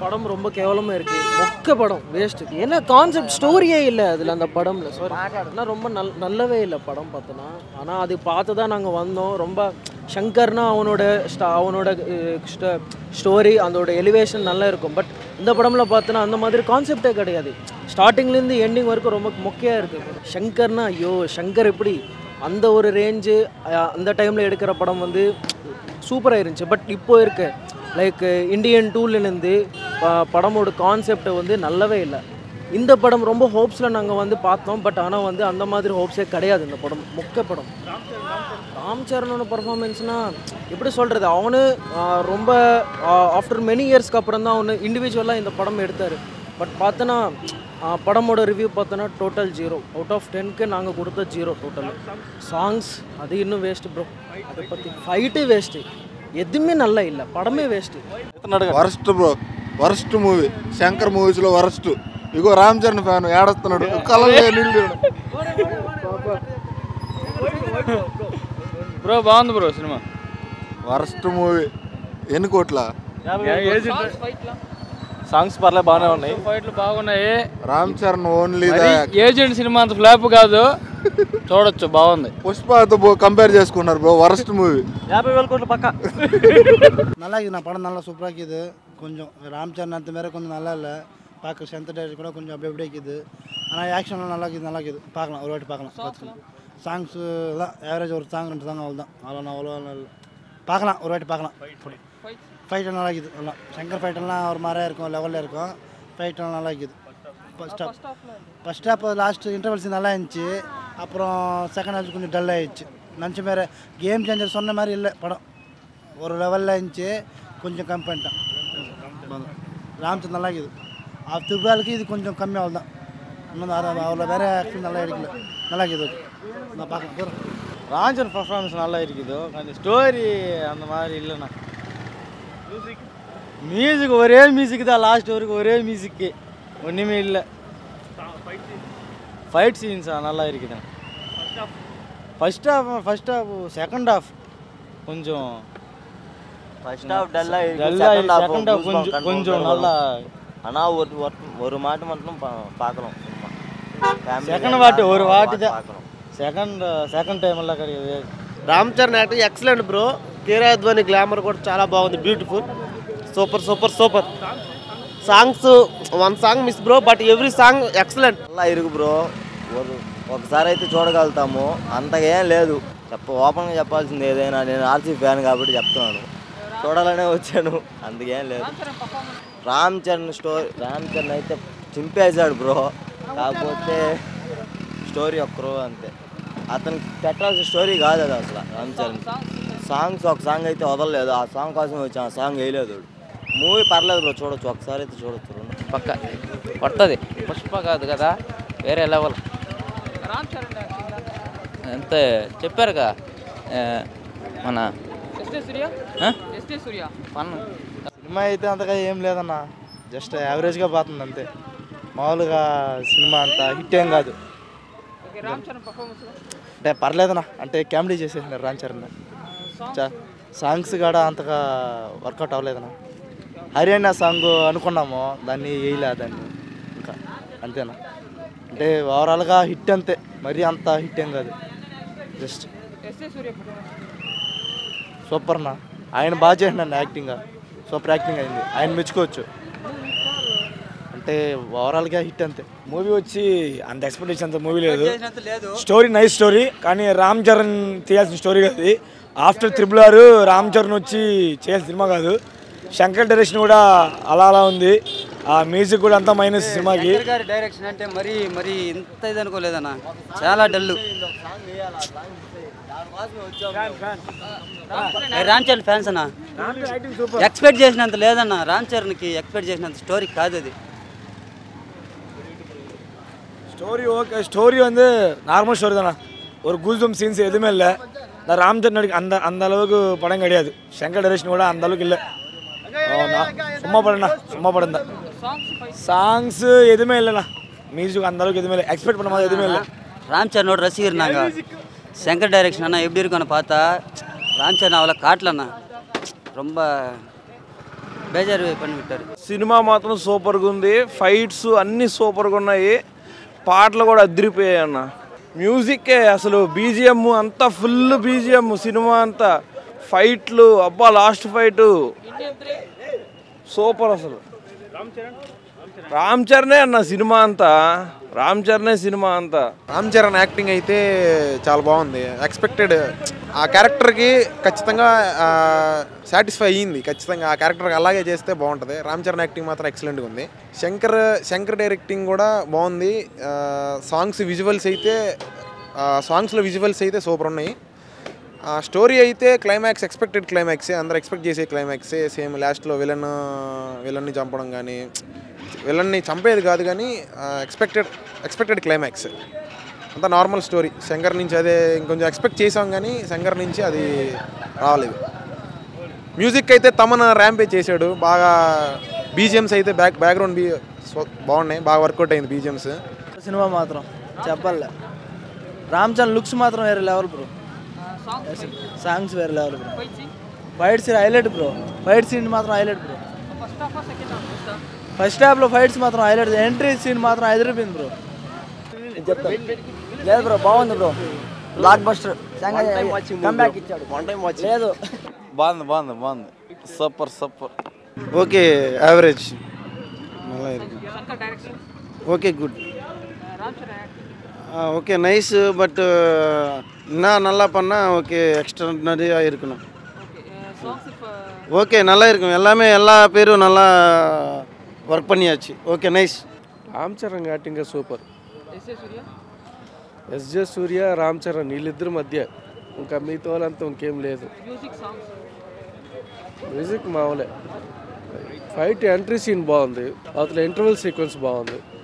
படம் ரொம்ப கேவலமாக இருக்குது. மொக்க படம், வேஸ்ட்டு. ஏன்னா கான்செப்ட் ஸ்டோரியே இல்லை அதில், அந்த படமில். சாரி, ஆனால் ரொம்ப நல்லவே இல்லை படம் பார்த்தோன்னா. ஆனால் அது பார்த்து தான் நாங்கள் வந்தோம். ரொம்ப ஷங்கர்னா அவனோட ஸ்டோரி, அதோட எலிவேஷன் நல்லா இருக்கும். பட் இந்த படமில் பார்த்தோன்னா அந்த மாதிரி கான்செப்டே கிடையாது. ஸ்டார்டிங்லேருந்து எண்டிங் வரைக்கும் ரொம்ப மொக்கையாக இருக்குது. ஷங்கர்னா ஐயோ ஷங்கர் எப்படி அந்த ஒரு ரேஞ்சு அந்த டைமில் எடுக்கிற படம் வந்து சூப்பராக இருந்துச்சு. பட் இப்போ இருக்க லைக் இண்டியன் டூலேருந்து படமோட கான்செப்டை வந்து நல்லாவே இல்லை. இந்த படம் ரொம்ப ஹோப்ஸில் நாங்கள் வந்து பார்த்தோம். பட் ஆனால் வந்து அந்த மாதிரி ஹோப்ஸே கிடையாது. இந்த படம் மொக்க படம். ராம் சரணோட பர்ஃபார்மன்ஸ்னால் எப்படி சொல்கிறது, அவனு ரொம்ப ஆஃப்டர் மெனி இயர்ஸ்க்கு அப்புறம் தான் அவனு இண்டிவிஜுவலாக இந்த படம் எடுத்தார். பட் பார்த்தோன்னா படமோட ரிவ்யூ பார்த்தோன்னா டோட்டல் 0 அவுட் ஆஃப் 10க்கு நாங்கள் கொடுத்த 0 டோட்டல். சாங்ஸ் அது இன்னும் வேஸ்ட்டு ப்ரோ. அதை பற்றி ஃபைட்டு வேஸ்ட்டு, எதுவுமே நல்லா இல்லை, படமே waste. Worst bro, worst movie. Shankar మూవీస్లో వరస్ట్. ఇగో రామ్ చరణ్ ఫ్యాన్ ఏడస్తున్నాడు కళ్ళలో నీళ్ళు. బ్రో బాగుంది బ్రో సినిమా. Worst movie. ఎన్ని కోట్ల సాంగ్స్ పర్లేదు బాగానే ఉన్నాయి, ఫైట్లు బాగున్నాయి. Ram Charan only agent cinema అంత ఫ్లాప్ కాదు, చూడొచ్చు, బాగుంది. పుష్పతో కంపేర్ చేసుకున్నారు బ్రో. Worst movie. 50,000 கோடி பக்கா. நல்லா இருக்குது. நான் படம் நல்லா சூப்பராக இருக்குது. கொஞ்சம் ராம் சரண் அந்த மாரி கொஞ்சம் நல்லா இல்லை. பார்க்க சென்த் டைரக்ட் கூட கொஞ்சம் அப்படி இருக்குது. ஆனால் ஆக்ஷன்லாம் நல்லா இருக்குது. பார்க்கலாம், ஒரு வாட்டி பார்க்கலாம். சாங்ஸு எல்லாம் ஆவரேஜ், ஒரு சாங் 2 சாங் அவ்வளோதான். அவ்வளோ இல்லை. பார்க்கலாம், ஒரு வாட்டி பார்க்கலாம். ஃபைட்டெல்லாம் நல்லா இருக்குது. எல்லாம் சங்கர் ஃபைட்டெல்லாம் ஒரு மாதிரியாக இருக்கும், லெவலில் இருக்கும். ஃபைட்டெல்லாம் நல்லா இருக்குது. ஃபஸ்ட் ஹாஃப் லாஸ்ட் இன்டர்வல்ஸ் நல்லா இருந்துச்சு. அப்புறம் செகண்ட் ஹாஃப் கொஞ்சம் டல் ஆகிடுச்சு. நினச்ச மாரி கேம் சேஞ்சர் சொன்ன மாதிரி இல்லை படம். ஒரு லெவலில் இருந்துச்சு, கொஞ்சம் கம்மி பண்ணிட்டான். ராம்சந்த் நல்லா இருக்குது. திருவிழாவுக்கு இது கொஞ்சம் கம்மியாக தான். இன்னும் அவ்வளோ வேறு ஆக்ஷன் நல்லா எடுக்கல. நல்லா இருக்குது. நான் பார்க்க போகிறேன். ராஞ்சன் பர்ஃபார்மன்ஸ் நல்லா இருக்குது. கொஞ்சம் ஸ்டோரி அந்த மாதிரி இல்லைண்ணா. மியூசிக் ஒரே மியூசிக் தான், லாஸ்ட் வரைக்கும் ஒரே மியூசிக்கு, ஒன்றுமே இல்லை. ஃபைட் சீன்ஸ் நல்லா இருக்குதுண்ணா. ஃபஸ்ட் ஹாஃப் செகண்ட் ஹாஃப் கொஞ்சம் ஃபர்ஸ்ட் ஹாஃப் டல்லாக செகண்ட் ஹாஃப் கொஞ்சம் நல்லா. ஆனால் ஒரு மாட்டு மட்டும் பார்க்கலாம். செகண்ட் வாட்டி ஒரு வாட்டி தான், செகண்ட் டைம் எல்லாம் கிடையாது. Ram Charan acting excellent bro. కీరా అద్వానీ గ్లామర్ కూడా చాలా బాగుంది, beautiful, super. Songs 1 song miss bro, but every song excellent. అలా ఇరుగు బ్రో. ఒకసారి అయితే చూడగలుగుతాము, అంతగా ఏం లేదు. ఓపెన్గా చెప్పాల్సింది ఏదైనా, నేను ఆర్సీ ఫ్యాన్ కాబట్టి చెప్తున్నాను. చూడాలనే వచ్చాను, అందుకేం లేదు. రామ్ చరణ్ అయితే చింపేశాడు బ్రో. కాకపోతే స్టోరీ ఒక్కరు అంతే. అతనికి పెట్టాల్సిన స్టోరీ కాదు అది అసలు. రామ్ చరణ్ సాంగ్స్ ఒక సాంగ్ అయితే వదలలేదు. ఆ సాంగ్ కోసం వచ్చి ఆ సాంగ్ వేయలేదు. మూవీ పర్లేదు బ్రో, చూడొచ్చు, ఒకసారి అయితే చూడొచ్చు. పక్క పడుతుంది. పుష్ప కాదు కదా, వేరే లెవెల్. అంతే చెప్పారుగా మన ఫన్. సినిమా అయితే అంతగా ఏం లేదన్న, జస్ట్ యావరేజ్గా పోతుంది అంతే. మామూలుగా సినిమా అంత హిట్ ఏం కాదు. అంటే పర్లేదన్నా, అంటే కామెడీ చేసేసినారు రామ్ చరణ్. సాంగ్స్ కూడా అంతగా వర్కౌట్ అవ్వలేదన్నా. హర్యానా సాంగ్ అనుకున్నాము, దాన్ని వేయలే దాన్ని ఇంకా, అంతేనా. అంటే ఓవరాల్గా హిట్ అంతే, మరీ అంత హిట్ ఏం కాదు. జస్ట్ సూపర్నా, ఆయన బాగా చేసినాను యాక్టింగ్, సూపర్ యాక్టింగ్ అయింది, ఆయన మెచ్చుకోవచ్చు. అంటే ఓవరాల్గా హిట్ అంతే. మూవీ వచ్చి అంత ఎక్స్పెక్టేషన్ అంత మూవీ లేదు. స్టోరీ నైస్ స్టోరీ, కానీ రామ్ చరణ్ తీయాల్సిన స్టోరీ కాదు. ఆఫ్టర్ RRR రామ్ చరణ్ వచ్చి చేయాల్సిన సినిమా కాదు. శంకర్ డైరెక్షన్ కూడా అలా ఉంది. ఆ మ్యూజిక్ కూడా అంతా మైనస్ సినిమాకి. డైరెక్షన్ అంటే మరి ఇంత ఇది అనుకోలేదన్న, చాలా డల్లు. రామ్ చరణ్ ఫ్యాన్స్ అన్న, ఎక్స్పెక్ట్ చేసినంత లేదన్న. రామ్ చరణ్కి ఎక్స్పెక్ట్ చేసినంత స్టోరీ కాదు అది. ஸ்டோரி ஓகே, ஸ்டோரி வந்து நார்மல் ஸ்டோரி தானே, ஒரு கூஸ்பம் சீன்ஸ் எதுவுமே இல்லை. இந்த ராம் சரண் அந்த அளவுக்கு படம் கிடையாது. சங்கர் டைரக்ஷன் கூட அந்த அளவுக்கு இல்லை. சும்மா படம் தான். சாங்ஸ் எதுவுமே இல்லைண்ணா, மியூசிக் அந்த அளவுக்கு எதுவுமே இல்லை, எக்ஸ்பெக்ட் பண்ண மாதிரி எதுவுமே இல்லை. ராம் சரணோட ரசிகர் நாங்கள். சங்கர் டைரக்ஷன் அண்ணா எப்படி இருக்குன்னு பார்த்தா ராம் சரண் அவ்வளோ காட்டலண்ணா. ரொம்ப బేజారు పని పెట్టారు. సినిమా మాత్రం సూపర్గా ఉంది, ఫైట్స్ అన్నీ సూపర్గా ఉన్నాయి, పాటలు కూడా అదిరిపోయాయి అన్న. మ్యూజిక్కే అసలు బీజిఎం అంతా ఫుల్ బీజిఎం, సినిమా అంతా ఫైట్లు, అబ్బా లాస్ట్ ఫైటు సూపర్ అసలు. రామ్ చరణే అన్న సినిమా అంతా, రామ్ చరణే సినిమా అంతా. రామ్ చరణ్ యాక్టింగ్ అయితే చాలా బాగుంది. ఎక్స్పెక్టెడ్ ఆ క్యారెక్టర్కి ఖచ్చితంగా సాటిస్ఫై అయ్యింది. ఖచ్చితంగా ఆ క్యారెక్టర్కి అలాగే చేస్తే బాగుంటుంది. రామ్ చరణ్ యాక్టింగ్ మాత్రం ఎక్సలెంట్గా ఉంది. శంకర్ డైరెక్టింగ్ కూడా బాగుంది. సాంగ్స్లో విజువల్స్ అయితే సూపర్ ఉన్నాయి. స్టోరీ అయితే క్లైమాక్స్ ఎక్స్పెక్టెడ్ క్లైమాక్సే, అందరు ఎక్స్పెక్ట్ చేసే క్లైమాక్సే. సేమ్ లాస్ట్లో విలన్ని చంపడం కానీ, విలన్ని చంపేది కాదు కానీ ఎక్స్పెక్టెడ్ క్లైమాక్స్ అంతా నార్మల్ స్టోరీ. శంకర్ నుంచి అదే ఇంకొంచెం ఎక్స్పెక్ట్ చేసాం కానీ శంకర్ నుంచి అది రాలేదు. మ్యూజిక్ అయితే తమన్ ర్యాంపేజ్ చేశాడు బాగా. బీజిఎమ్స్ అయితే బ్యాక్గ్రౌండ్ బాగున్నాయి, బాగా వర్కౌట్ అయింది బీజిఎమ్స్. సినిమా మాత్రం చెప్పాలి. రామ్ చరణ్ లుక్స్ మాత్రం వేరే లెవెల్ బ్రో, సాంగ్స్ వేరే level bro, fight scene highlight bro, fight scene మాత్రం హైలైట్ బ్రో. ఫస్ట్ హాఫ్లో ఫైట్స్ మాత్రం హైలైట్, ఎంట్రీ సీన్ మాత్రం ఎదిరిపోయింది బ్రో. లేదు బ్రో, బాగుంది బ్రో, బ్లాక్ బస్టర్ లేదు. బాగుంది super. Okay average, okay good, okay nice, but இன்னும் நல்லா பண்ணால் ஓகே எக்ஸ்ட்ரானரியாக இருக்கணும். ஓகே நல்லா இருக்கும், எல்லா பேரும் நல்லா వర్క్ பண்ணியாச்சு. Okay nice. Ram Charan acting super. SJ Suryah, Ram Charan వీళ్ళిద్దరి మధ్య ఇంకా మిగతా వాళ్ళంతా ఇంకేం లేదు. మ్యూజిక్ మామూలే, ఫైట్ ఎంట్రీ సీన్ బాగుంది, అవతల ఇంటర్వెల్ సీక్వెన్స్ బాగుంది.